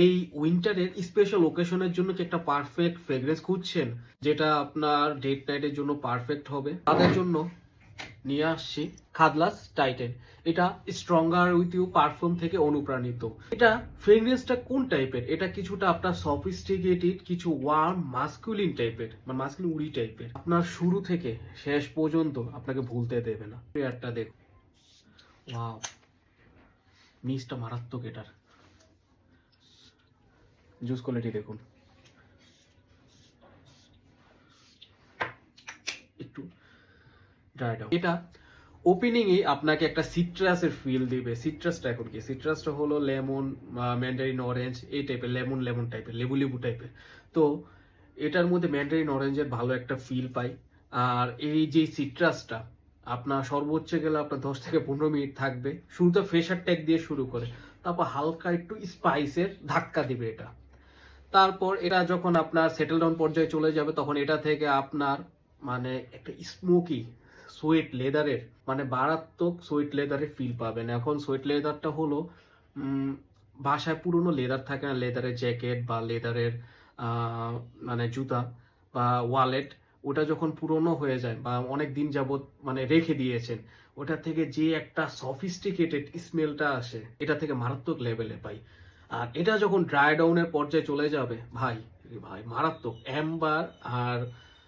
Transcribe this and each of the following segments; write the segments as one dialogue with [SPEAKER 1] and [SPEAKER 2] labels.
[SPEAKER 1] এই উইন্টারের স্পেশাল ওকেশনের জন্য কি একটা পারফেক্ট ফ্রেগ্রেন্স খুঁজছেন, যেটা আপনার ডেট নাইটের জন্য পারফেক্ট হবে? তাদের জন্য নিয়ে আসছি খাদলাস টাইটেন। এটা স্ট্রঙ্গার উইথ ইউ পারফিউম থেকে অনুপ্রাণিত। এটা ফ্রেগ্রেন্সটা কোন টাইপের? এটা কিছুটা আপনার সফিস্টিকেটেড, কিছু ওয়ার্ম মাস্কুলিন টাইপের, মানে মাস্কুলিন উড়ি টাইপের। আপনার শুরু থেকে শেষ পর্যন্ত আপনাকে ভুলতে দেবে না। একটা দেখুন, ওয়াও, মিসটা মারাত্মক। এটার জুস কোয়ালিটি দেখুন, একটু ড্রাইড আউট। এটা ওপেনিং এ আপনাকে একটা সিট্রাসের ফিল দিবে। সিট্রাসটা এখন কি? সিট্রাসটা হলো লেমন, ম্যান্ডারিন অরেঞ্জ, এই টাইপের, লেমন লেমন টাইপের, লেবু লেবু টাইপের। তো এটার মধ্যে ম্যান্ডারিন অরেঞ্জের ভালো একটা ফিল পাই। আর এই যে সিট্রাসটা আপনার সর্বোচ্চ গেলে আপনার 10 থেকে 15 মিনিট থাকবে। শুরুতে ফ্রেশার ট্যাগ দিয়ে শুরু করে, তারপর হালকা একটু স্পাইসের ধাক্কা দিবে এটা। তারপর এটা যখন আপনার সেটেল ডাউন পর্যায়ে চলে যাবে, তখন এটা থেকে আপনার মানে একটা স্মোকি সোয়েট লেদারের, মানে মারাত্মক সোয়েট লেদারের ফিল পাবেন। এখন সোয়েট লেদারটা হলো বাসায় পুরনো লেদার থাকে না, লেদারের জ্যাকেট বা লেদারের মানে জুতা বা ওয়ালেট, ওটা যখন পুরনো হয়ে যায় বা অনেক দিন যাবত মানে রেখে দিয়েছেন, ওটা থেকে যে একটা সফিস্টিকেটেড স্মেলটা আসে, এটা থেকে মারাত্মক লেভেলে পাই। আর এটা যখন ড্রাই ডাউনের পর্যায়ে চলে যাবে, ভাই রে ভাই, মারাত্মক। অ্যাম্বার আর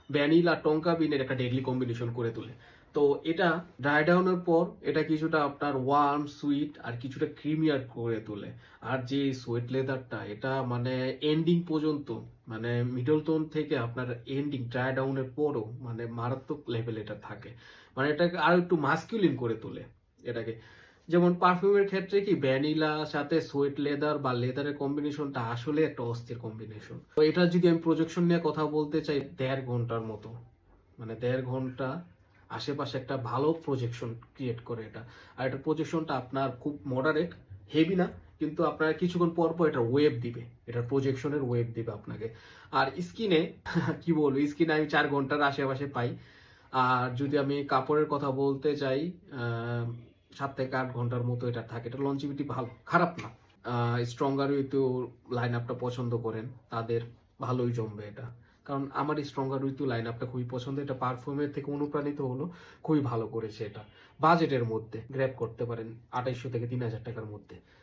[SPEAKER 1] ভ্যানিলা টঙ্কা বিনের একটা ডেডলি কম্বিনেশন করে তোলে। তো এটা ড্রাই ডাউনের পর এটা কিছুটা আপনার ওয়ার্ম সুইট আর কিছুটা ক্রিমিয়ার করে তোলে। আর যে সোয়েট লেদারটা, এটা মানে এন্ডিং পর্যন্ত, মানে মিডল টোন থেকে আপনার এন্ডিং ড্রাই ডাউনের পরও মানে মারাত্মক লেভেল এটা থাকে। মানে এটাকে আরো একটু মাস্কুলিন করে তোলে এটাকে। যেমন পারফিউমের ক্ষেত্রে কি ভ্যানিলা সাথে সোয়েট লেদার বা লেদারের কম্বিনেশনটা আসলে একটা অস্থির কম্বিনেশন। তো এটা যদি আমি প্রজেকশন নিয়ে কথা বলতে চাই, 1.5 ঘন্টার মতো, মানে 1.5 ঘন্টা আশেপাশে একটা ভালো প্রজেকশন ক্রিয়েট করে এটা। আর এটা প্রজেকশনটা আপনার খুব মডারেট, হেভি না, কিন্তু আপনার কিছুক্ষণ পর পর এটা ওয়েভ দিবে, এটার প্রজেকশনের ওয়েভ দিবে আপনাকে। আর স্কিনে কি বলবো, স্কিনে আমি 4 ঘন্টার আশেপাশে পাই। আর যদি আমি কাপড়ের কথা বলতে চাই, 7 থেকে 8 ঘন্টার মতো এটা থাকে। এটা লঞ্জিভিটি ভালো, খারাপ না। স্ট্রঙ্গার উইথ লাইন আপটা পছন্দ করেন তাদের ভালোই জমবে এটা। কারণ আমার স্ট্রঙ্গার উইথ লাইন আপটা খুবই পছন্দ। এটা পারফিউমের থেকে অনুপ্রাণিত হলো, খুবই ভালো করেছে এটা। বাজেটের মধ্যে গ্র্যাব করতে পারেন, 2800 থেকে 3000 টাকার মধ্যে।